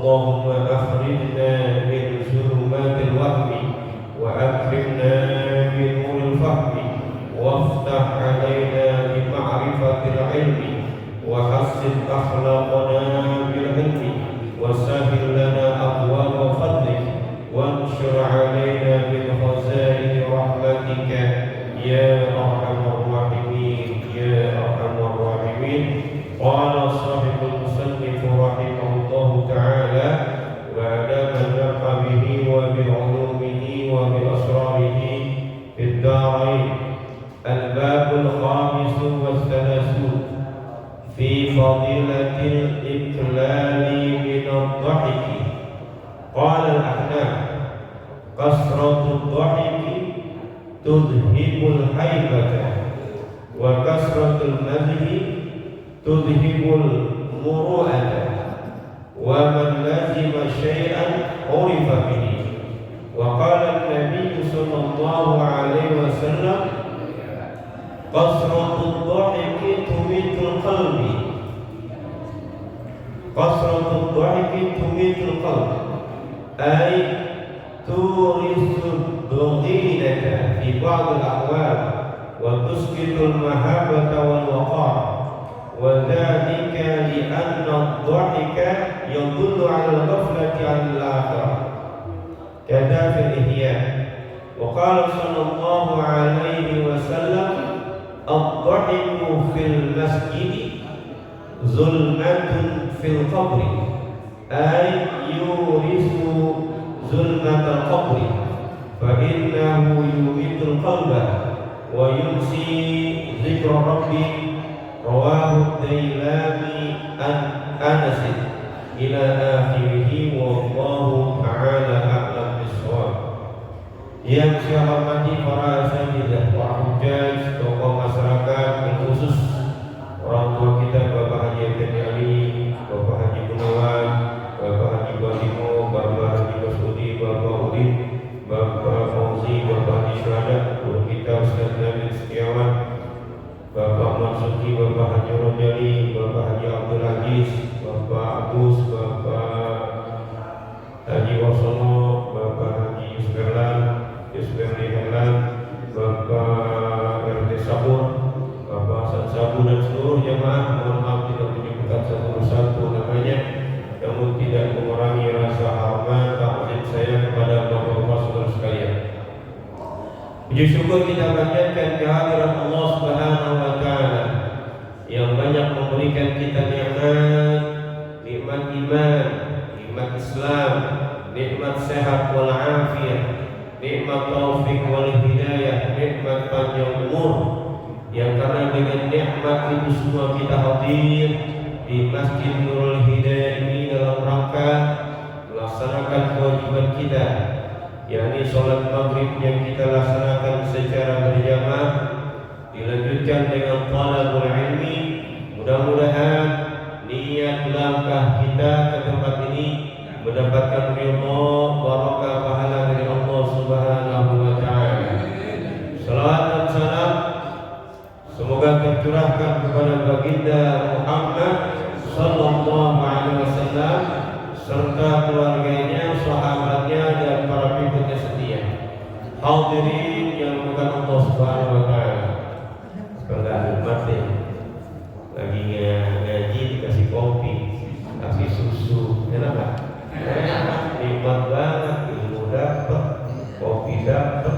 اللهم أخرجنا من ظلمات فضيلة الإقلال من الضحك. قال الأحناف: كثرة الضحك تذهب الهيبة، وكثرة المزح تذهب المروءة، ومن لزم شيئا عرف به. وقال النبي صلى الله عليه وسلم: كثرة الضحك تميت القلب. كثرة الضحك تميت القلب، أي تورث الضغينة في بعض الأحوال وتسقط المهابة والوقار، وذلك لأن الضحك يدل على الغفلة عن الآخرة. كذا في الإحياء. وقال صلى الله عليه وسلم: الضحك في المسجد ظلمة في القبر، أي يورث ظلمة القبر، فإنه يميت القلب وينسي ذكر ربي. رواه الديلمي عن أنس إلى آخره، والله تعالى أعلم بالصواب. Yang saya hormati para asatidzah, para hujjaj, tokoh masyarakat, yang khusus orang tua kita, Bapak Haji Effendi Ali, Bapak Haji Gunawan, Bapak Haji Basimo, Bapak Haji Basudi, Bapak Udin, Bapak Fauzi, Bapak Haji Syuhada, guru kita Ustaz Nabil Setiawan, Bapak Mansuki, Bapak Haji Rojali, Bapak Haji Abdul Aziz, Bapak Agus, Bapak Haji Wasono, Bapak Haji Yusberlan, Yusberli Helan, Bapak RT Sabur, Bapak Hasan Sabu, dan seluruh jemaah. Mohon maaf tidak menyebutkan satu-satu namanya, namun tidak mengurangi rasa hormat takzim saya kepada bapak-bapak saudara sekalian. Puji syukur kita panjatkan kehadirat Allah Subhanahu wa Ta'ala yang banyak memberikan kita nikmat iman, nikmat Islam, nikmat sehat wal afiyah, nikmat taufik wal hidayah, nikmat panjang umur, yang karena dengan nikmat itu semua kita hadir di Masjid Nurul Hidayah ini dalam rangka melaksanakan kewajiban kita, yakni sholat maghrib yang kita laksanakan secara berjamaah, dilanjutkan dengan talabul ilmi. Mudah-mudahan niat langkah kita ke tempat ini mendapatkan ridha, barakah, pahala dari Allah Subhanahu wa Ta'ala. Salawat dan salam semoga tercurahkan kepada baginda Muhammad sallallahu alaihi wasallam serta keluarganya, sahabatnya, dan para pengikutnya setia. Hadirin yang dimuliakan Allah Subhanahu wa Ta'ala. Sekalian mati lagi ngaji dikasih kopi, kasih susu, enak kan? Nikmat banget, ilmu dapat, kopi dapat.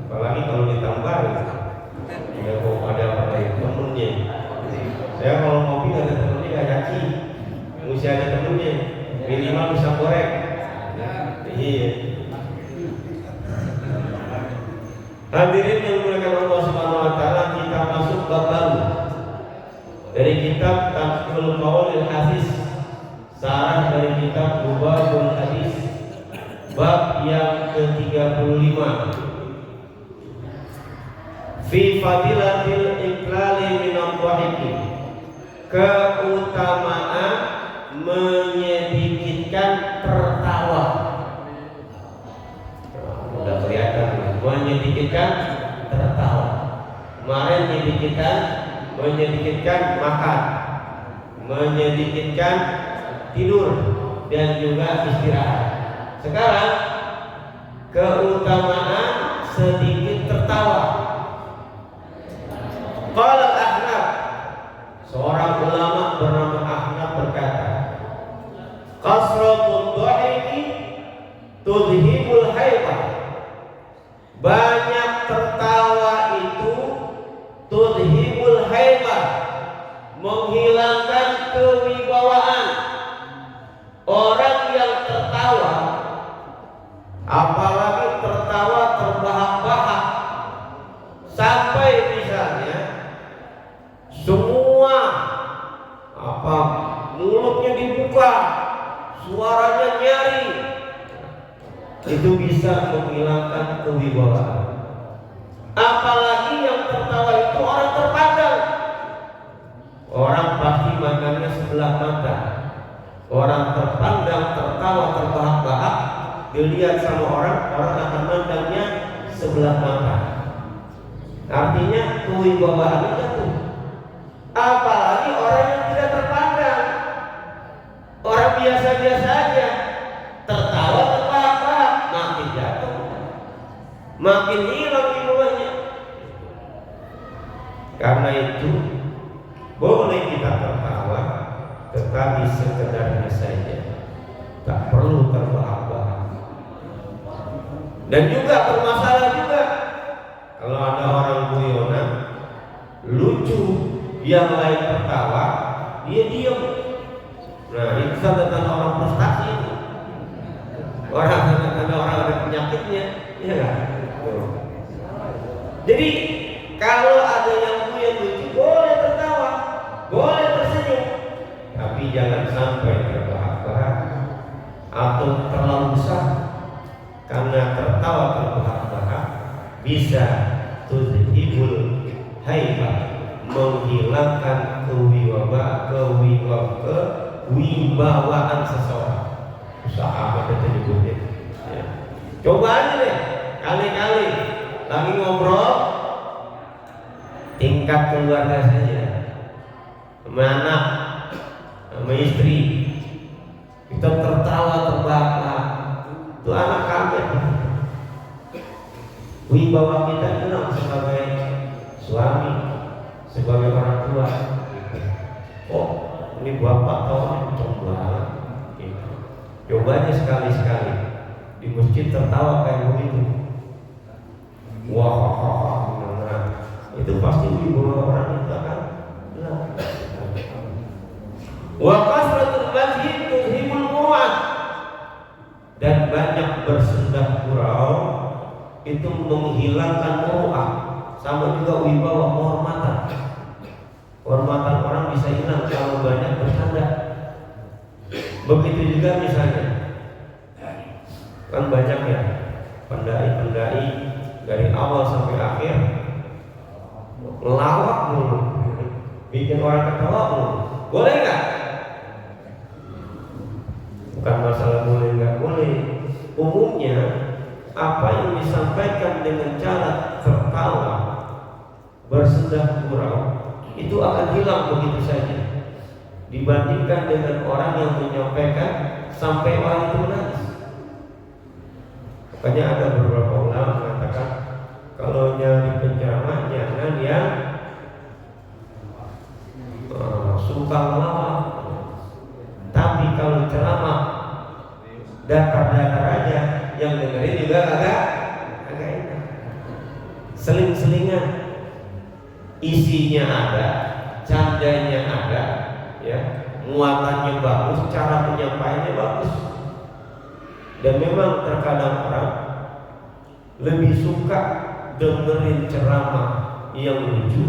Apalagi kalau ditambahin, ya kok ada apa ya temennya. Saya kalau kopi nggak ada temennya nggak yakin, mesti ada temennya. Minimal bisa korek. Iya. Hadirin yang dimuliakan Allah Subhanahu wa Ta'ala, kita masuk bab baru dari kitab Tafsirul Qaulil Hadis, sarah dari kitab Mubahul Hadis, bab yang ke-35, fi fadilatil iqlali minad dhahiki, keutamaan menyedikitkan tertawa. Udah kelihatan, menyedikitkan tertawa. Kemarin menyedikitkan makan, menyedikitkan tidur, dan juga istirahat. Sekarang keutamaan sedikit tertawa. Qala Ahnaf, seorang ulama bernama Ahnaf berkata, kasratul dhahiki tudhibul haibah. Banyak tertawa itu tudhibul haibah, menghilangkan kewibawaan. Orang yang tertawa, apalagi tertawa terbahak-bahak, sampai misalnya semua apa bisa menghilangkan kewibawaan. Apalagi yang tertawa itu orang terpandang. Orang pasti mandangnya sebelah mata. Orang terpandang, tertawa, terbahak-bahak, dilihat sama orang akan mandangnya sebelah mata. Artinya kewibawaannya jatuh. Apalagi orang yang tidak terpandang, orang biasa-biasa aja, tertawa terbahak-bahak, makin jatuh, makin hilang wibawanya. Karena itu boleh kita tertawa, tetapi sekedarnya saja, tak perlu terbahak-bahak. Dan juga bermasalah juga kalau ada orang guyonan lucu, yang lain tertawa, dia diam. Nah, itu tanda-tanda orang frustasi itu. Tanda orang ada penyakitnya, ya kan? Jadi kalau ada yang guyon lucu, boleh tertawa, boleh tersenyum, tapi jangan sampai terbahak-bahak atau terlalu besar. Karena tertawa terbahak-bahak bisa tuzhibul haibah, menghilangkan kewibawaan seseorang. Sahabat itu nyebutnya. Ya. Coba aja deh, kali-kali lagi ngobrol tingkat keluarga saja, sama anak, sama istri, kita tertawa terbahak-bahak, itu anak kaget. Wibawa kita hilang sebagai suami, sebagai orang tua. Oh, ini bapak tahu coba. Coba aja sekali-sekali di masjid tertawa kayak begitu. Wah, itu pasti wibawa orang itu akan hilang. Wa kasratul masjid tuzhibul muru'ah, dan banyak bersendak gurau itu menghilangkan muru'ah, sama juga wibawa, kehormatan. Kehormatan orang bisa hilang kalau banyak bercanda. Begitu juga misalnya, kan banyak ya pendai-pendai dari awal sampai akhir ngelawak mulu, bikin orang ketawa mulu. Boleh nggak? Bukan masalah boleh nggak boleh. Umumnya apa yang disampaikan dengan cara tertawa, bersendak gurau, itu akan hilang begitu saja, dibandingkan dengan orang yang menyampaikan sampai orang itu menangis. Makanya ada beberapa ulama mengatakan kalau nyari penceramah jangan yang suka melawak, tapi kalau ceramah datar-datar aja, yang dengerin juga agak enak. Seling-selingan, isinya ada, candanya ada, ya, muatannya bagus, cara penyampaiannya bagus. Dan memang terkadang orang lebih suka dengerin ceramah yang lucu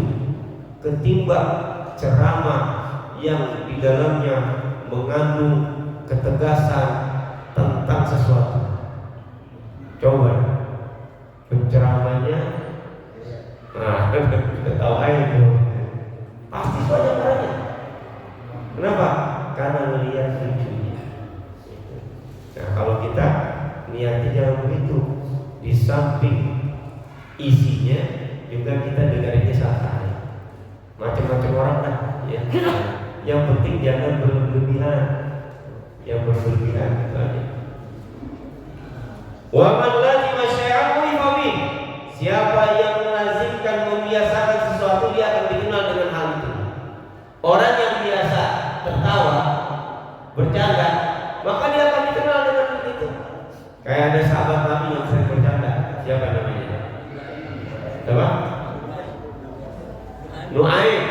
ketimbang ceramah yang di dalamnya mengandung ketegasan tentang sesuatu. Coba penceramahnya, nah, ketawain itu pasti banyak orangnya. Kenapa? Karena melihat lucunya. Nah, kalau kita niatnya jangan begitu, di samping isinya juga kita dengerinnya santai. Macam-macam orang kan, ya. Yang penting jangan berlebihan. Yang berlebihan itu aja. Wa man lazima syai'an ulifa. Siapa yang melazimkan, membiasakan sesuatu, dia akan dikenal dengan hal itu. Orang yang biasa tertawa, bercanda, maka dia akan dikenal dengan itu. Kayak ada sahabat Nabi yang sering bercanda. Siapa namanya? Siapa? Nu'aim.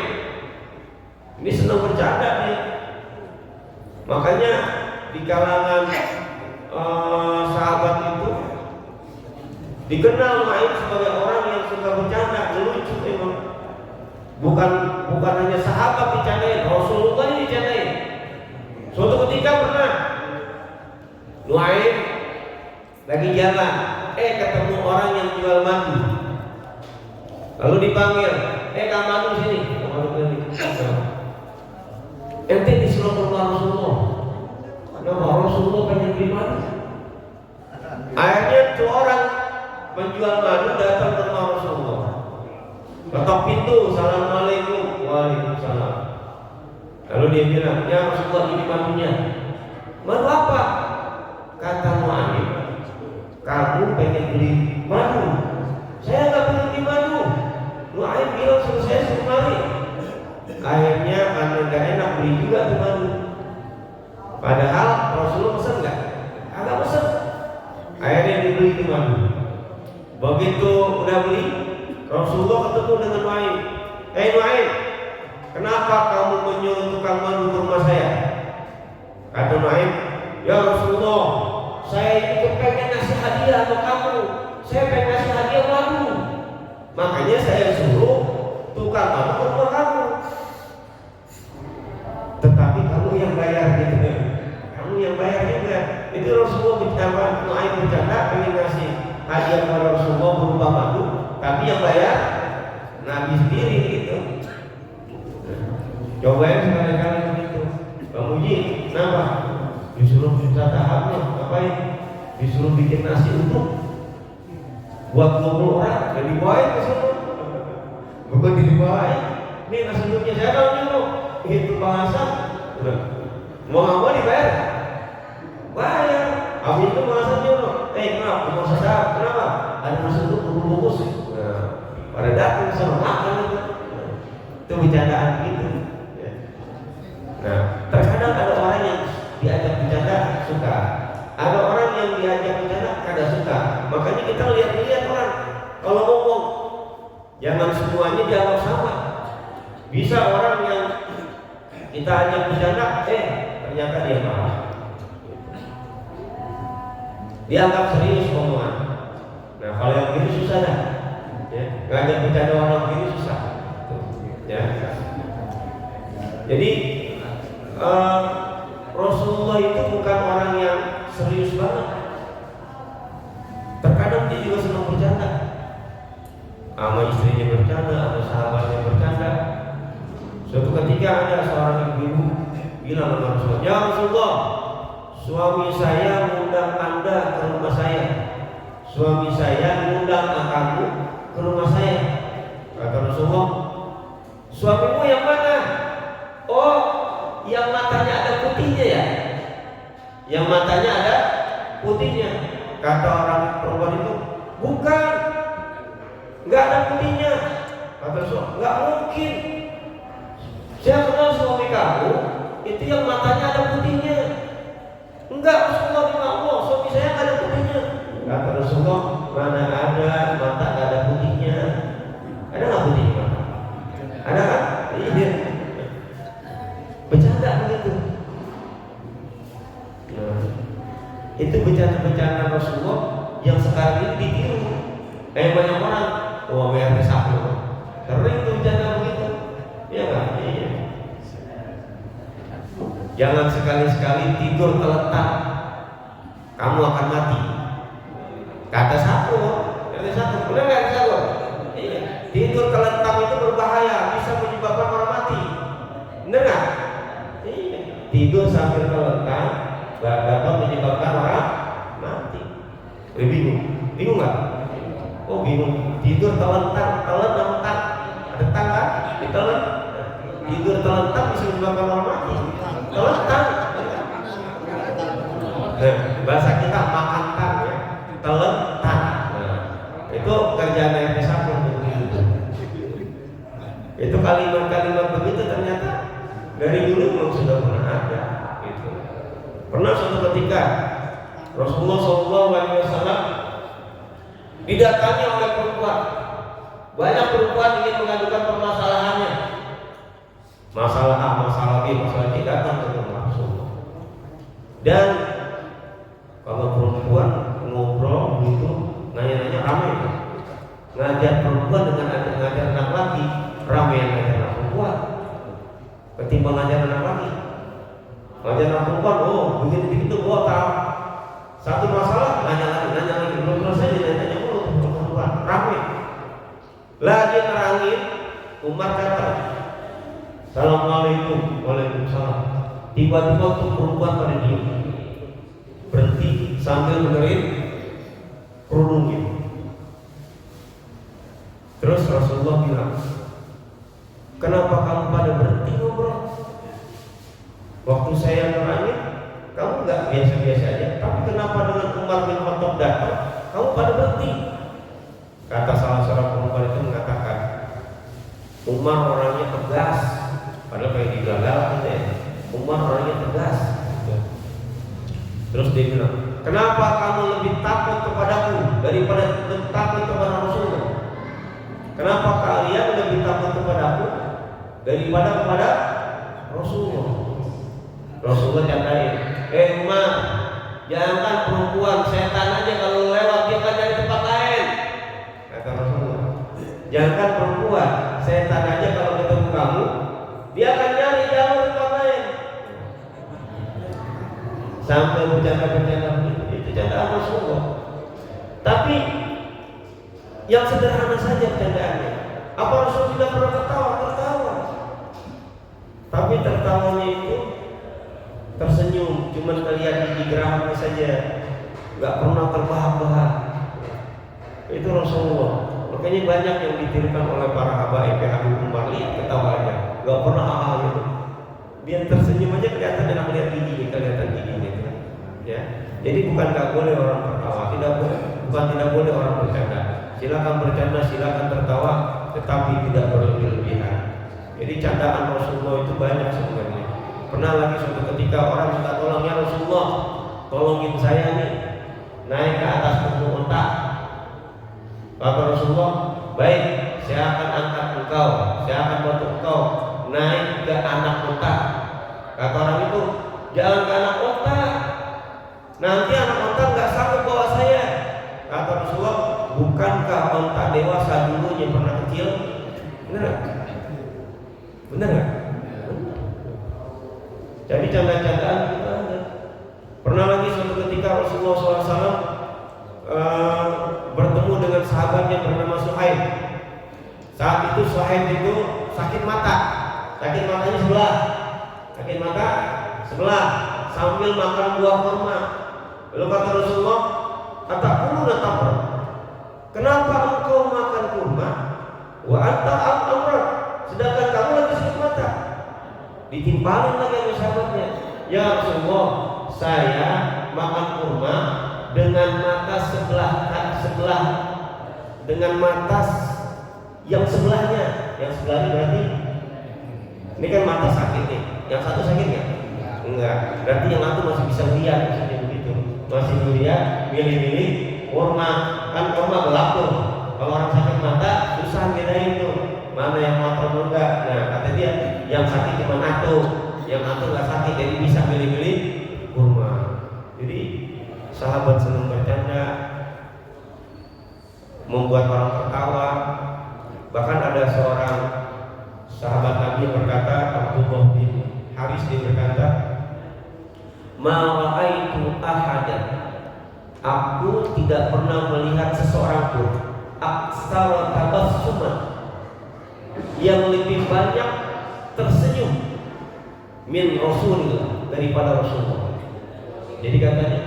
Ini senang bercanda nih. Makanya di kalangan sahabat itu dikenal Nu'aim sebagai orang yang suka bercanda, lucu memang. Bukan hanya sahabat dicandain, Rasulullah ini dicandain. Suatu ketika pernah Nu'aim lagi jalan ketemu orang yang jual madu. Lalu dipanggil, Kang Madu sini. Kang Madu sini. Ente disuruh ke rumah Rasulullah. Kenapa Rasulullah pengen beli madu? Akhirnya tuh orang penjual madu datang ke rumah Rasulullah. Ketok pintu, Assalamualaikum. Waalaikumsalam. Lalu dia bilang, ya Rasulullah, ini madunya. Madu apa? Kata Nu'aim, kamu pengen beli madu. Saya nggak pengen beli madu. Nu'aim bilang suruh saya suruh mari. Akhirnya karena nggak enak beli juga tuh madu. Padahal Rasulullah pesen nggak? Agak pesen. Akhirnya dibeli itu madu. Begitu udah beli, Rasulullah ketemu dengan Nu'aim. Nu'aim, kenapa kamu menyuruh tukang madu ke rumah saya? Kata Nu'aim, ya Rasulullah, saya ini pengen ngasih hadiah ke kamu. Saya pengen ngasih hadiah madu. Makanya saya suruh tukang madu ke rumah kamu. Tetapi kamu yang bayar gitu. Kamu yang bayar juga. Itu Rasulullah bercanda, Nu'aim bercanda pengen ngasih hadiah kepada Rasulullah berupa madu, tapi yang bayar Nabi sendiri gitu. Cobain sekali-kali begitu. Bang Muji, kenapa? Disuruh minta tahapnya, ngapain? Disuruh bikin nasi uduk buat 20 orang, dan dibawain ke sana. Bukan dibawain. Ini nasi uduknya saya tahu nyuruh. Itu bahasa. Mau nggak mau dibayar? Bayar. Habis itu bahasa nyuruh. Kenapa? Mau sadar? Kenapa? Ada nasi uduk bungkus. Pada datang ke sana makan itu. Itu bercandaan gitu. Nah, terkadang ada orang yang diajak bercanda suka, ada orang yang diajak bercanda kagak suka. Makanya kita lihat orang kalau ngomong jangan semuanya dianggap sama. Bisa orang yang kita ajak bercanda, ternyata dia marah, dianggap serius omongan. Nah, kalau yang gini susah dah, ya, ngajak bercanda orang gini susah, ya. Jadi Rasulullah itu bukan orang yang serius banget. Terkadang dia juga senang bercanda. Sama istrinya bercanda, sama sahabatnya bercanda. Suatu ketika ada seorang ibu bilang kepada Rasulullah, ya Rasulullah, suami saya mengundang Anda ke rumah saya. Suami saya mengundang kamu ke rumah saya. Kata Rasulullah, suamimu yang mana? Oh, yang matanya ada putihnya ya? Yang matanya ada putihnya. Kata orang perempuan itu, bukan, nggak ada putihnya. Kata Rasulullah, nggak mungkin. Saya kenal suami kamu, itu yang matanya ada putihnya. Enggak, Rasulullah demi Allah, suami saya nggak ada putihnya. Kata Rasulullah, mana ada mata nggak ada putihnya? Ada nggak putihnya mata? Ada kan? Iya. Bercanda begitu. Nah, itu bercanda-bercanda Rasulullah yang sekarang ini ditiru. Banyak orang, biar satu. Sering tuh bercanda begitu. Iya kan? Iya. Jangan sekali-sekali tidur terletak, kamu akan mati. Kata satu, benar nggak satu? Iya. Tidur terletak itu berbahaya, bisa menyebabkan orang mati. Benar nggak? Iya. Tidur sambil terletak dapat menyebabkan orang mati. Bingung nggak? Oh bingung. Tidur terlentang, ada tangga, ditelan. Tidur terlentang bisa menyebabkan orang mati. Terlentang. Nah, bahasa kita makan tang ya, terlentang. Nah, itu kerjaan yang disambung. Itu kalimat-kalimat begitu ternyata dari dulu memang sudah pernah ada. Gitu. Pernah suatu ketika Rasulullah SAW didatangi oleh perempuan. Banyak perempuan ingin mengadukan permasalahannya. Masalah A, masalah B, masalah C datang ke rumah Rasulullah. Dan kalau perempuan ngobrol gitu, nanya-nanya ramai. Ngajar perempuan dengan ngajar anak laki, ramai yang ngajar anak perempuan ketimbang ngajar anak laki. Ngajar anak perempuan, begitu-begitu, tahu. Satu masalah, nanya lagi, belum selesai Lagi nerangin, Umar kata, Assalamualaikum, waalaikumsalam. Tiba-tiba tuh perempuan pada diam, berhenti sambil dengerin kerudungnya. Terus Rasulullah bilang, kenapa kamu pada berhenti ngobrol? Waktu saya nerangin, kamu nggak biasa-biasa aja. Tapi kenapa dengan Umar bin Khattab datang, kamu pada berhenti? Kata salah seorang perempuan itu mengatakan, Umar orangnya tegas. Padahal kayak digagal gitu ya. Umar orangnya tegas. Terus dia bilang, kenapa kamu lebih takut kepadaku daripada takut kepada Rasulullah? Kenapa kalian lebih takut kepadaku daripada kepada Rasulullah? Rasulullah catain, Umar, jangan perempuan, setan aja kalau lewat dia akan dari tempat lain. Kata Rasulullah, jangan perempuan, setan aja kalau ketemu kamu, dia akan nyari jauh tempat lain. Sampai bercanda-bercanda itu candaan Rasulullah. Tapi yang sederhana saja bercandaannya. Apa Rasul tidak pernah tertawa? Tapi tertawanya itu tersenyum, cuma kelihatan di gerahnya saja, nggak pernah terbahak-bahak. Itu Rasulullah. Makanya banyak yang ditirukan oleh para habaib Habib Umar, lihat ketawanya, nggak pernah gitu. Dia tersenyum aja kelihatan enak, lihat giginya, kelihatan giginya. Ya, jadi bukan nggak boleh orang tertawa, bukan tidak boleh orang bercanda. Silakan bercanda, silakan tertawa, tetapi tidak berlebihan. Jadi candaan Rasulullah itu banyak sebenarnya. Pernah lagi suatu ketika orang minta tolong, ya Rasulullah, tolongin saya nih naik ke atas punggung unta. Kata Rasulullah, baik, saya akan angkat engkau, saya akan bantu engkau naik ke anak unta. Kata orang itu, jangan ke anak unta, nanti anak unta nggak sanggup bawa saya. Kata Rasulullah, bukankah unta dewasa dulunya pernah kecil? Benar? Benar nggak? Jadi canda-candaan kita ada. Pernah lagi suatu ketika Rasulullah SAW bertemu dengan sahabat yang bernama Suhaib. Saat itu Suhaib itu sakit mata, sakit matanya sebelah, sambil makan buah kurma. Lalu kata Rasulullah, atakuluna tamr, kenapa engkau makan kurma? Wa anta amrat, sedangkan kamu lagi sakit mata. Ditimpalin lagi sama sahabatnya, ya Rasulullah, saya makan kurma dengan mata sebelah dengan mata yang sebelahnya. Yang sebelahnya berarti ini kan mata sakit nih, yang satu sakit nggak? Enggak, berarti yang satu masih bisa lihat, maksudnya begitu. Masih lihat, milih-milih kurma, kan kurma gelap tuh. Kalau orang sakit mata susah bedain tuh mana yang motor enggak. Nah kata dia, yang sakit cuma atu, yang atu nggak sakit, jadi bisa milih-milih kurma. Jadi sahabat senang bercanda, membuat orang tertawa. Bahkan ada seorang sahabat Nabi yang berkata, Abdullah bin Haris, dia berkata, ma ra'aitu ahadan, aku tidak pernah melihat seseorang pun aksara tabassuman, yang lebih banyak tersenyum min Rasulillah, daripada Rasulullah. Jadi katanya,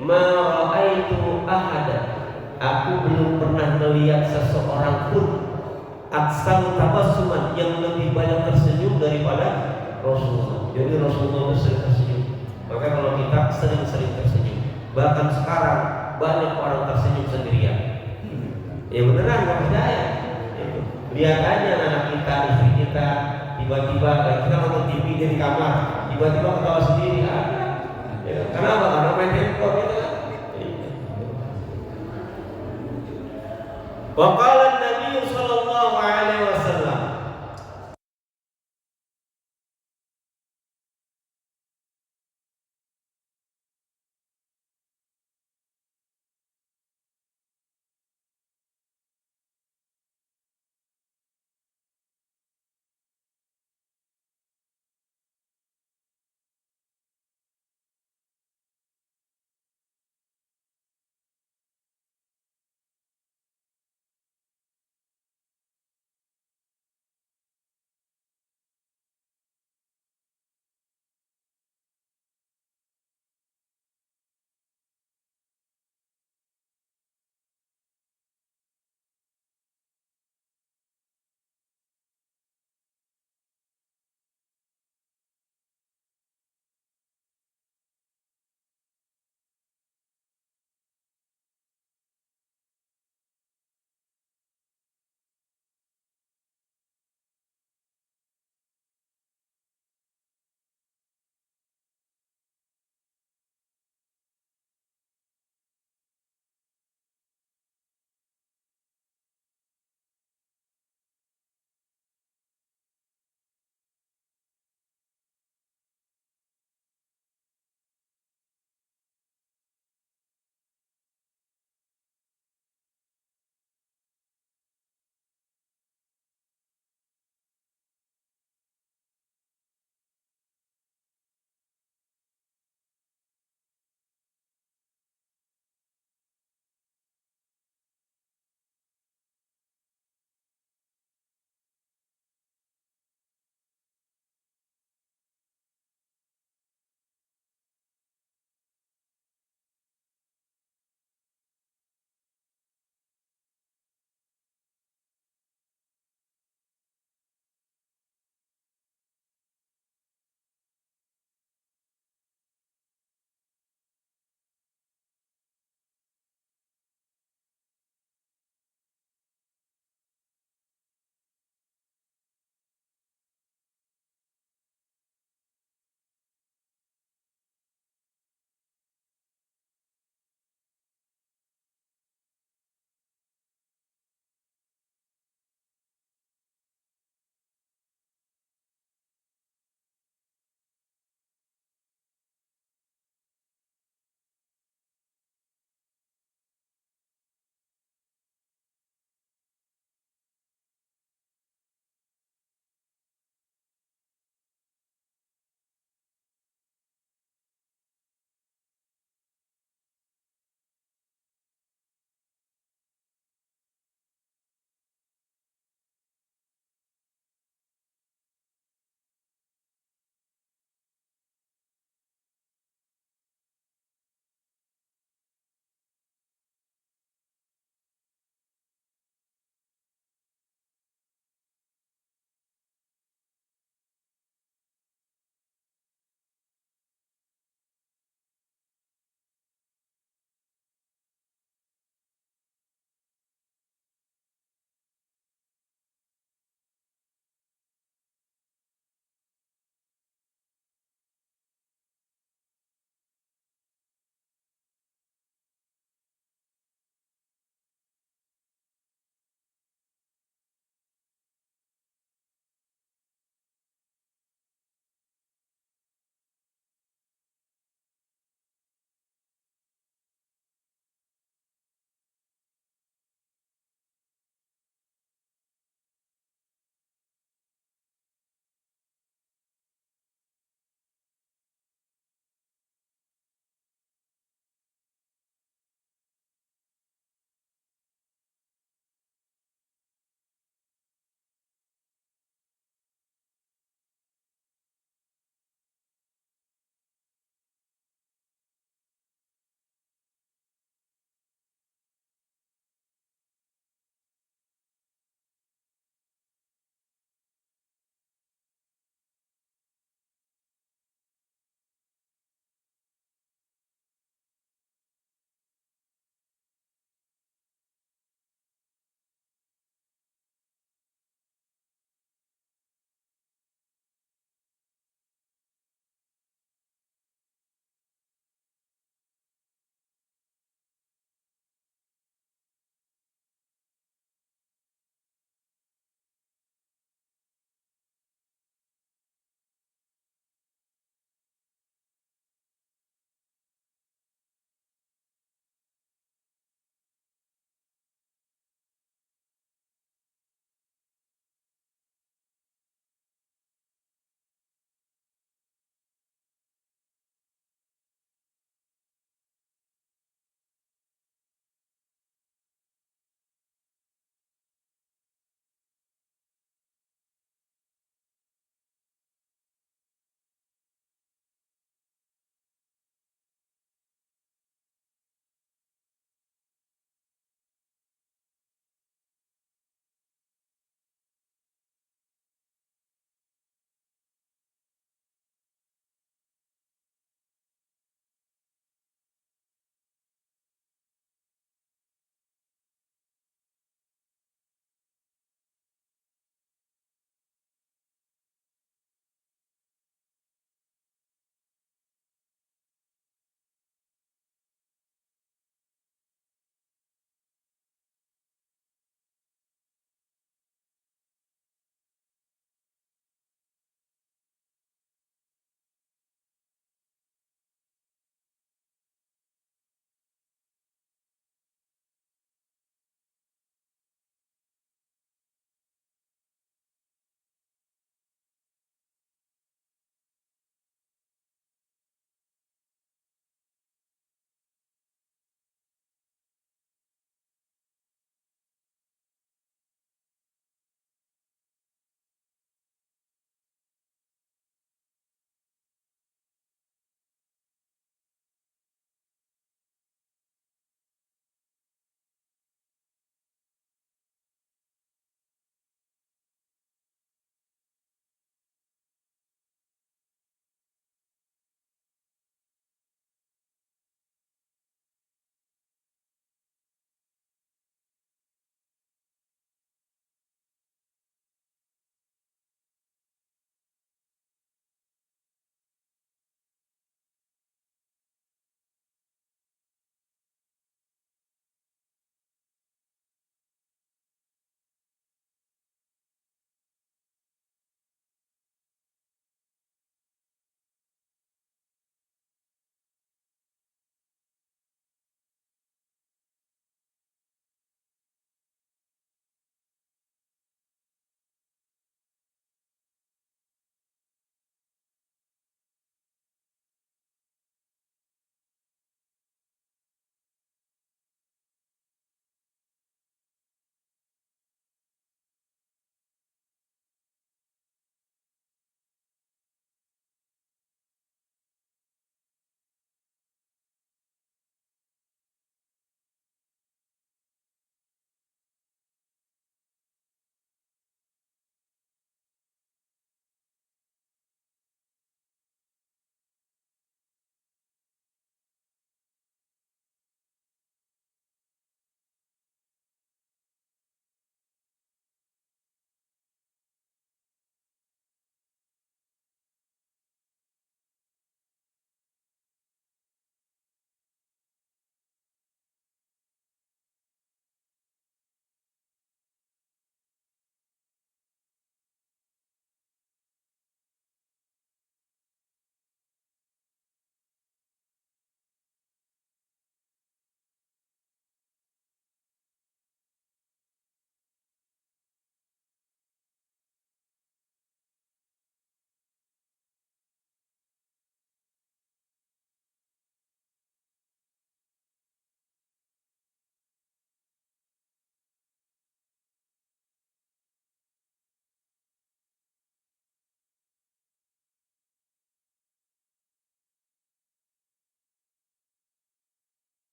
ma ra'aitu ahadan, aku belum pernah melihat seseorang pun aksara tabassuman, yang lebih banyak tersenyum daripada Rasulullah. Jadi Rasulullah sering tersenyum. Maka kalau kita sering-sering tersenyum, bahkan sekarang banyak orang tersenyum sendirian. Ya beneran, nggak percaya. Lihat aja anak kita, istri kita, tiba-tiba kita nonton TV di kamar, tiba-tiba ketawa sendiri. Ya, kenapa? Karena main handphone gitu kan. Wakala